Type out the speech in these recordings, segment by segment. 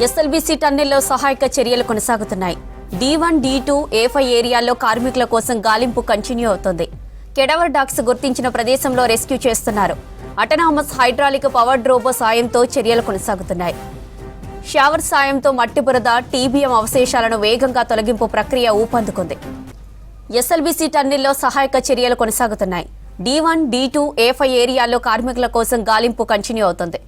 SLBC టన్నెల్లో సహాయక చర్యలు కొనసాగుతున్నాయి. D1, D2, A5 ఏరియాల్లో కార్మికుల కోసం గాలింపు కంటిన్యూ అవుతోంది. కెడవర్ డాగ్స్ గుర్తించిన ప్రదేశంలో రెస్క్యూ చేస్తున్నారు. అటానమస్ హైడ్రాలిక్ పవర్డ్ రోబో సాయంతో చర్యలు కొనసాగుతున్నాయి. షవర్ సాయంతో మట్టి బురద, టీబీఎం అవశేషాలను వేగంగా తొలగింపు ప్రక్రియ ఊపందుకుంది. ఎస్ఎల్బీసీ టన్నెల్లో సహాయక చర్యలు కొనసాగుతున్నాయి. D1, D2, A5 ఏరియాల్లో కార్మికుల కోసం గాలింపు కంటిన్యూ అవుతోంది.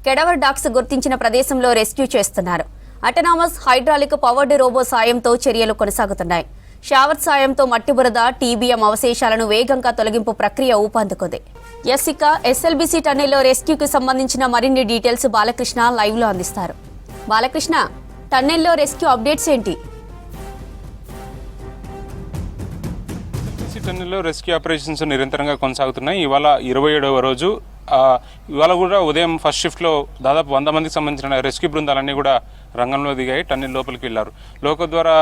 కెడవర్ డాగ్స్ గుర్తించిన ప్రదేశంలో రెస్క్యూ చేస్తున్నారు. అటానమస్ హైడ్రాలిక్ పవర్డ్ రోబో సాయంతో చర్యలు కొనసాగుతున్నాయి. షవర్ సాయంతో మట్టి బురద, టీబీఎం అవశేషాలను వేగంగా తొలగింపు ప్రక్రియ ఊపందుకుంది. ఇక ఎస్ఎల్బీసీ టన్నెల్లో రెస్క్యూకి సంబంధించిన మరిన్ని డీటెయిల్స్ బాలకృష్ణ లైవ్ లో అందిస్తారు. బాలకృష్ణ, టన్నెల్లో రెస్క్యూ అప్డేట్స్ ఏంటి? టన్నెల్లో రెస్క్యూ ఆపరేషన్స్ నిరంతరంగా కొనసాగుతున్నాయి. ఇవాళ 27వ రోజు. ఇవాళ కూడా ఉదయం ఫస్ట్ షిఫ్ట్లో దాదాపు 100 మందికి సంబంధించిన రెస్క్యూ బృందాలన్నీ కూడా రంగంలో దిగాయి. టన్నెల్ లోపలికి వెళ్లారు. లోక ద్వారా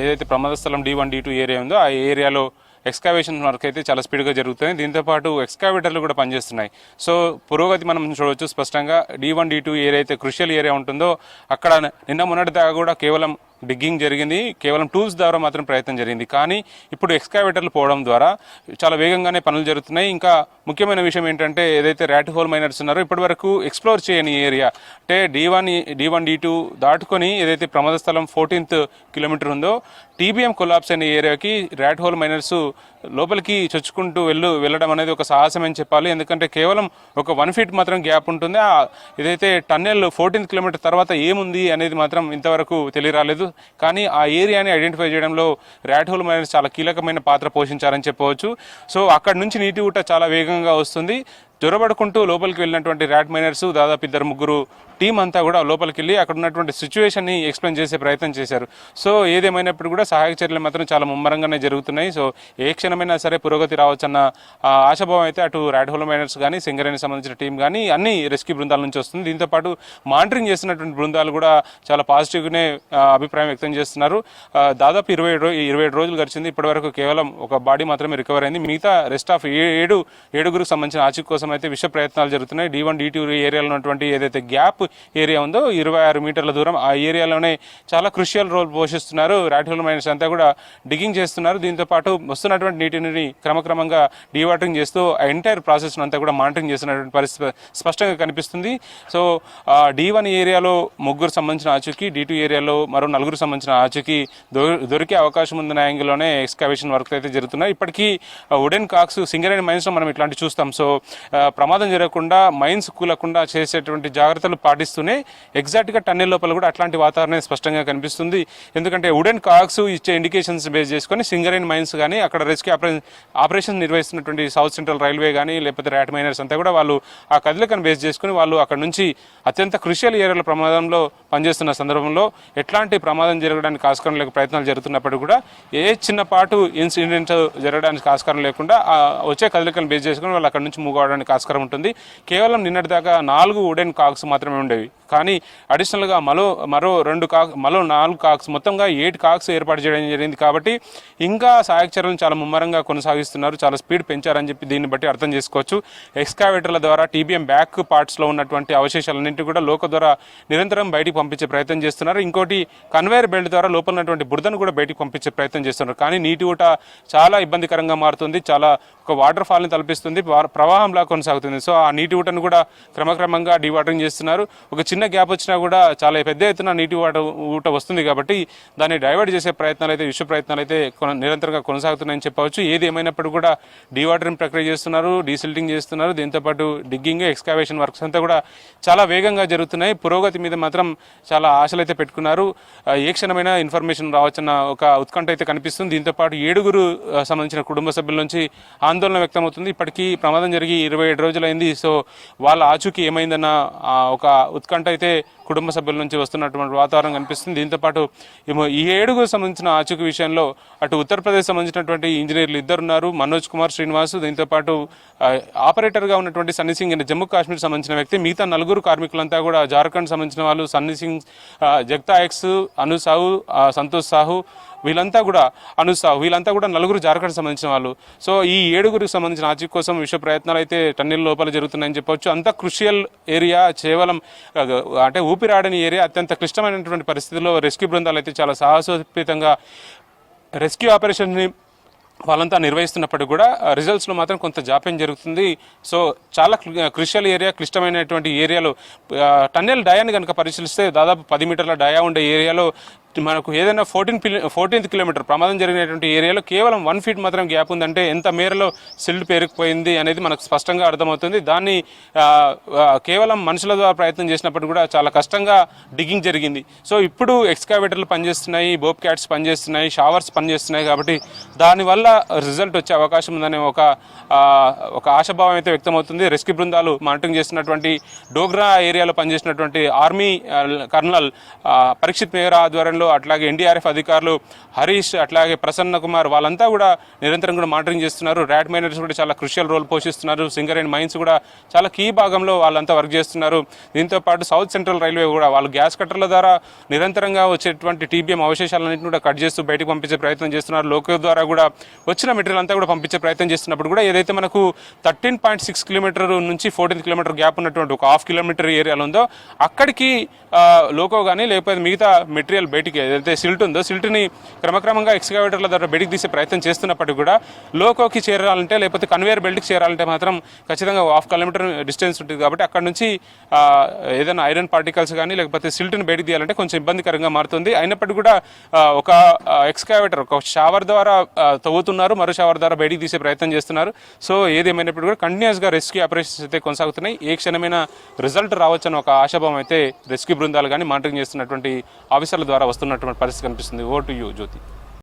ఏదైతే ప్రమాద స్థలం D1, D2 ఏరియా ఉందో ఆ ఏరియాలో ఎక్స్కావేషన్ వర్క్ అయితే చాలా స్పీడ్గా జరుగుతుంది. దీంతోపాటు ఎక్స్కావేటర్లు కూడా పనిచేస్తున్నాయి. సో పురోగతి మనం చూడవచ్చు స్పష్టంగా. D1, D2 ఏరియా అయితే క్రూషియల్ ఏరియా ఉంటుందో అక్కడ నిన్న మొన్నటి దాకా కూడా కేవలం డిగ్గింగ్ జరిగింది. కేవలం టూల్స్ ద్వారా మాత్రం ప్రయత్నం జరిగింది. కానీ ఇప్పుడు ఎక్స్కావేటర్లు పోవడం ద్వారా చాలా వేగంగానే పనులు జరుగుతున్నాయి. ఇంకా ముఖ్యమైన విషయం ఏంటంటే ఏదైతే ర్యాట్ హోల్ మైనర్స్ ఉన్నారో ఇప్పటి వరకు ఎక్స్ప్లోర్ చేయని ఏరియా అంటే D1, D2 దాటుకొని ఏదైతే ప్రమాద స్థలం 14th కిలోమీటర్ ఉందో టీబీఎం కొలాప్స్ అనే ఏరియాకి ర్యాట్ హోల్ మైనర్స్ లోపలికి చొచ్చుకుంటూ వెళ్ళడం అనేది ఒక సాహసం అని చెప్పాలి. ఎందుకంటే కేవలం ఒక 1 feet మాత్రం గ్యాప్ ఉంటుంది. ఏదైతే టన్నెల్ 14th కిలోమీటర్ తర్వాత ఏముంది అనేది మాత్రం ఇంతవరకు తెలియరాలేదు. కానీ ఆ ఏరియాని ఐడెంటిఫై చేయడంలో ర్యాట్ హోల్ మైనర్స్ చాలా కీలకమైన పాత్ర పోషించారని చెప్పవచ్చు. సో అక్కడ నుంచి నీటి ఊట చాలా వేగంగా వస్తుంది. జ్వరపడుకుంటూ లోపలికి వెళ్ళినటువంటి ర్యాట్ మైనర్స్ దాదాపు 2-3 టీం అంతా కూడా లోపలికి వెళ్ళి అక్కడ ఉన్నటువంటి సిచ్యువేషన్ని ఎక్స్ప్లెయిన్ చేసే ప్రయత్నం చేశారు. సో ఏదేమైనప్పుడు కూడా సహాయక చర్యలు మాత్రం చాలా ముమ్మరంగానే జరుగుతున్నాయి. సో ఏ క్షణమైనా సరే పురోగతి రావచ్చన్న ఆశాభావం అయితే అటు ర్యాట్ హోల్ మైనర్స్ కానీ సింగరేణికి సంబంధించిన టీం కానీ అన్ని రెస్క్యూ బృందాల నుంచి వస్తుంది. దీంతోపాటు మానిటరింగ్ చేస్తున్నటువంటి బృందాలు కూడా చాలా పాజిటివ్గానే అభిప్రాయం వ్యక్తం చేస్తున్నారు. దాదాపు 27 రోజులు గడిచింది. ఇప్పటివరకు కేవలం ఒక బాడీ మాత్రమే రికవర్ అయింది. మిగతా రెస్ట్ ఆఫ్ 7 సంబంధించిన ఆచూకీ కోసం అయితే విష ప్రయత్నాలు జరుగుతున్నాయి. D1, D2 ఏరియాలో ఉన్నటువంటి ఏదైతే గ్యాప్ ఏరియా ఉందో 26 మీటర్ల దూరం ఆ ఏరియాలోనే చాలా క్రూషియల్ రోల్ పోషిస్తున్నారు. ర్యాట్ హోల్ మైనర్స్ అంతా కూడా డిగ్గింగ్ చేస్తున్నారు. దీంతో పాటు వస్తున్నటువంటి నీటిని క్రమక్రమంగా డీవాటరింగ్ చేస్తూ ఆ ఎంటైర్ ప్రాసెస్ అంతా కూడా మానిటరింగ్ చేస్తున్నటువంటి పరిస్థితి స్పష్టంగా కనిపిస్తుంది. సో D1 ఏరియాలో 3 సంబంధించిన ఆచూకీ, D2 ఏరియాలో మరో 4 సంబంధించిన ఆచూకీ దొరికే అవకాశం ఉందన్న యాంగిల్లోనే ఎక్స్కావేషన్ వర్క్ అయితే జరుగుతున్నాయి. ఇప్పటికీ వుడెన్ కాక్స్ సింగరేణి మైన్స్ లో మనం ఇట్లాంటి చూస్తాం. సో ప్రమాదం జరగకుండా మైన్స్ కూలకుండా చేసేటువంటి జాగ్రత్తలు పాటిస్తూనే ఎగ్జాక్ట్గా టన్నెల్ లోపల కూడా అట్లాంటి వాతావరణం స్పష్టంగా కనిపిస్తుంది. ఎందుకంటే వుడెన్ కాక్స్ ఇచ్చే ఇండికేషన్స్ బేస్ చేసుకొని సింగరేణి మైన్స్ కానీ అక్కడ రెస్క్యూ ఆపరేషన్ నిర్వహిస్తున్నటువంటి సౌత్ సెంట్రల్ రైల్వే కానీ లేకపోతే ర్యాట్ మైనర్స్ అంతా కూడా వాళ్ళు ఆ కదలికను బేస్ చేసుకుని వాళ్ళు అక్కడ నుంచి అత్యంత క్రూషియల్ ఏరియాల ప్రమాదంలో పనిచేస్తున్న సందర్భంలో ఎట్లాంటి ప్రమాదం జరగడానికి ఆస్కారం లేక ప్రయత్నాలు జరుగుతున్నప్పుడు కూడా ఏ చిన్నపాటు ఇన్సిడెంట్ జరగడానికి ఆస్కారం లేకుండా వచ్చే కదలికను బేస్ చేసుకుని వాళ్ళు అక్కడ నుంచి మూవ్ అవడానికి ఆస్కారం ఉంటుంది. కేవలం నిన్నటి దాకా 4 వుడెన్ కాక్స్ మాత్రమే ఉండేవి. కానీ అడిషనల్గా మరో 4 కాక్స్ మొత్తంగా 8 కాక్స్ ఏర్పాటు చేయడం జరిగింది. కాబట్టి ఇంకా సహాయక చర్యలను చాలా ముమ్మరంగా కొనసాగిస్తున్నారు. చాలా స్పీడ్ పెంచారని చెప్పి దీన్ని బట్టి అర్థం చేసుకోవచ్చు. ఎక్స్కావేటర్ల ద్వారా టీబీఎం బ్యాక్ పార్ట్స్లో ఉన్నటువంటి అవశేషాలన్నింటి కూడా లోక ద్వారా నిరంతరం బయటికి పంపించే ప్రయత్నం చేస్తున్నారు. ఇంకోటి కన్వేయర్ బెల్ట్ ద్వారా లోపల ఉన్నటువంటి బురదను కూడా బయటికి పంపించే ప్రయత్నం చేస్తున్నారు. కానీ నీటి ఊట చాలా ఇబ్బందికరంగా మారుతుంది. చాలా ఒక వాటర్ ఫాల్ని తలపిస్తుంది, ప్రవాహంలా కొనసాగుతుంది. సో ఆ నీటి ఊటను కూడా క్రమక్రమంగా డీవాటరింగ్ చేస్తున్నారు. ఒక చిన్న గ్యాప్ వచ్చినా కూడా చాలా పెద్ద ఎత్తున నీటి ఊట వస్తుంది. కాబట్టి దాన్ని డైవర్ట్ చేసే ప్రయత్నాలు అయితే విశ్వ ప్రయత్నాలు అయితే నిరంతరంగా కొనసాగుతున్నాయని చెప్పవచ్చు. ఏది ఏమైనప్పుడు కూడా డీవాటరింగ్ ప్రక్రియ చేస్తున్నారు, డీసిల్టింగ్ చేస్తున్నారు. దీంతోపాటు డిగ్గింగ్, ఎక్స్కావేషన్ వర్క్స్ అంతా కూడా చాలా వేగంగా జరుగుతున్నాయి. పురోగతి మీద మాత్రం చాలా ఆశలు అయితే పెట్టుకున్నారు. ఏ క్షణమైనా ఇన్ఫర్మేషన్ రావచ్చన్న ఒక ఉత్కంఠ అయితే కనిపిస్తుంది. దీంతోపాటు 7 సంబంధించిన కుటుంబ సభ్యుల నుంచి ఆందోళన వ్యక్తమవుతుంది. ఇప్పటికీ ప్రమాదం జరిగి 27 రోజులైంది. సో వాళ్ళ ఆచూకీ ఏమైందన్న ఒక ఉత్కంఠ అయితే కుటుంబ సభ్యుల నుంచి వస్తున్నటువంటి వాతావరణం కనిపిస్తుంది. దీంతోపాటు ఈ 7 సంబంధించిన ఆచూకీ విషయంలో అటు ఉత్తరప్రదేశ్ సంబంధించినటువంటి ఇంజనీర్లు 2 ఉన్నారు, మనోజ్ కుమార్ శ్రీనివాస్. దీంతోపాటు ఆపరేటర్గా ఉన్నటువంటి సన్నీ సింగ్ జమ్మూ కాశ్మీర్ సంబంధించిన వ్యక్తి. మిగతా 4 కార్మికులంతా కూడా జార్ఖండ్ సంబంధించిన వాళ్ళు సన్నీ సింగ్, జగతా ఎక్స్, అను సాహు, సంతోష్ సాహు, వీళ్ళంతా కూడా అనుసాహ్ వీళ్ళంతా కూడా 4 జార్ఖండ్ సంబంధించిన వాళ్ళు. సో ఈ 7గురికి సంబంధించిన ఆచూకీ కోసం విశ్వ ప్రయత్నాలు అయితే టన్నెల్ లోపల జరుగుతున్నాయని చెప్పవచ్చు. అంత క్రుషియల్ ఏరియా, కేవలం అంటే ఊపిరాడని ఏరియా, అత్యంత క్లిష్టమైనటువంటి పరిస్థితుల్లో రెస్క్యూ బృందాలు అయితే చాలా సాహసోపేతంగా రెస్క్యూ ఆపరేషన్ని వాళ్ళంతా నిర్వహిస్తున్నప్పటికీ కూడా రిజల్ట్స్లో మాత్రం కొంత జాప్యం జరుగుతుంది. సో చాలా క్రిషియల్ ఏరియా, క్లిష్టమైనటువంటి ఏరియాలో టన్నెల్ డయాని కనుక పరిశీలిస్తే దాదాపు 10 మీటర్ల డయా ఉండే ఏరియాలో మనకు ఏదైనా 14th కిలోమీటర్ ప్రమాదం జరిగినటువంటి ఏరియాలో కేవలం 1 ఫీట్ మాత్రం గ్యాప్ ఉందంటే ఎంత మేరలో సిల్ట్ పేరుకుపోయింది అనేది మనకు స్పష్టంగా అర్థమవుతుంది. దాన్ని కేవలం మనుషుల ద్వారా ప్రయత్నం చేసినప్పుడు కూడా చాలా కష్టంగా డిగ్గింగ్ జరిగింది. సో ఇప్పుడు ఎక్స్కావేటర్లు పనిచేస్తున్నాయి, బోప్ క్యాట్స్ పనిచేస్తున్నాయి, షవర్స్ పనిచేస్తున్నాయి. కాబట్టి దానివల్ల రిజల్ట్ వచ్చే అవకాశం ఉందనే ఒక ఆశాభావం అయితే వ్యక్తమవుతుంది. రెస్క్యూ బృందాలు మానిటరింగ్ చేస్తున్నటువంటి డోగ్రా ఏరియాలో పనిచేసినటువంటి ఆర్మీ కర్నల్ పరీక్షిత్ మేహరా ఆధ్వర్యంలో, అట్లాగే ఎన్డీఆర్ఎఫ్ అధికారులు హరీష్, అట్లాగే ప్రసన్న కుమార్ వాళ్ళంతా కూడా నిరంతరం కూడా మానిటరింగ్ చేస్తున్నారు. ర్యాట్ మైనర్స్ కూడా చాలా క్రూషియల్ రోల్ పోషిస్తున్నారు. సింగరేణి మైన్స్ కూడా చాలా కీ భాగంలో వాళ్ళంతా వర్క్ చేస్తున్నారు. దీంతో పాటు సౌత్ సెంట్రల్ రైల్వే కూడా వాళ్ళు గ్యాస్ కట్టర్ల ద్వారా నిరంతరంగా వచ్చేటువంటి టీబీఎం అవశేషాలన్నింటినీ కూడా కట్ చేస్తూ బయటకు పంపించే ప్రయత్నం చేస్తున్నారు. లోకో ద్వారా కూడా వచ్చిన మెటీరియల్ అంతా కూడా పంపించే ప్రయత్నం చేస్తున్నప్పుడు కూడా ఏదైతే మనకు 13.6 కిలోమీటర్ నుంచి 14th కిలోమీటర్ గ్యాప్ ఉన్నటువంటి ఒక 1/2 కిలోమీటర్ ఏరియాలో ఉందో అక్కడికి లోకో కానీ లేకపోతే మిగతా మెటీరియల్ బయటికి ఏదైతే సిల్ట్ ఉందో సిల్ట్ని క్రమక్రమంగా ఎక్స్కావేటర్ల ద్వారా బయటికి తీసే ప్రయత్నం చేస్తున్నప్పటికీ కూడా లోకోకి చేరాలంటే లేకపోతే కన్వేయర్ బెల్ట్కి చేరాలంటే మాత్రం ఖచ్చితంగా 1/2 కిలోమీటర్ డిస్టెన్స్ ఉంటుంది. కాబట్టి అక్కడ నుంచి ఏదైనా ఐరన్ పార్టికల్స్ కానీ లేకపోతే సిల్ట్ని బయటికి తీయాలంటే కొంచెం ఇబ్బందికరంగా మారుతుంది. అయినప్పటికీ కూడా ఒక ఎక్స్కావేటర్ ఒక షవర్ ద్వారా తవ్వుతున్నారు, మరో షవర్ ద్వారా బయటికి తీసే ప్రయత్నం చేస్తున్నారు. సో ఏదేమైనప్పుడు కూడా కంటిన్యూస్గా రెస్క్యూ ఆపరేషన్స్ అయితే కొనసాగుతున్నాయి. ఏ క్షణమైన రిజల్ట్ రావచ్చని ఒక ఆశాభావం అయితే రెస్క్యూ బృందాలు కానీ మానిటరింగ్ చేస్తున్నటువంటి ఆఫీసర్ల ద్వారా వస్తున్నటువంటి పరిస్థితి కనిపిస్తుంది. ఓ టు యూ జ్యోతి.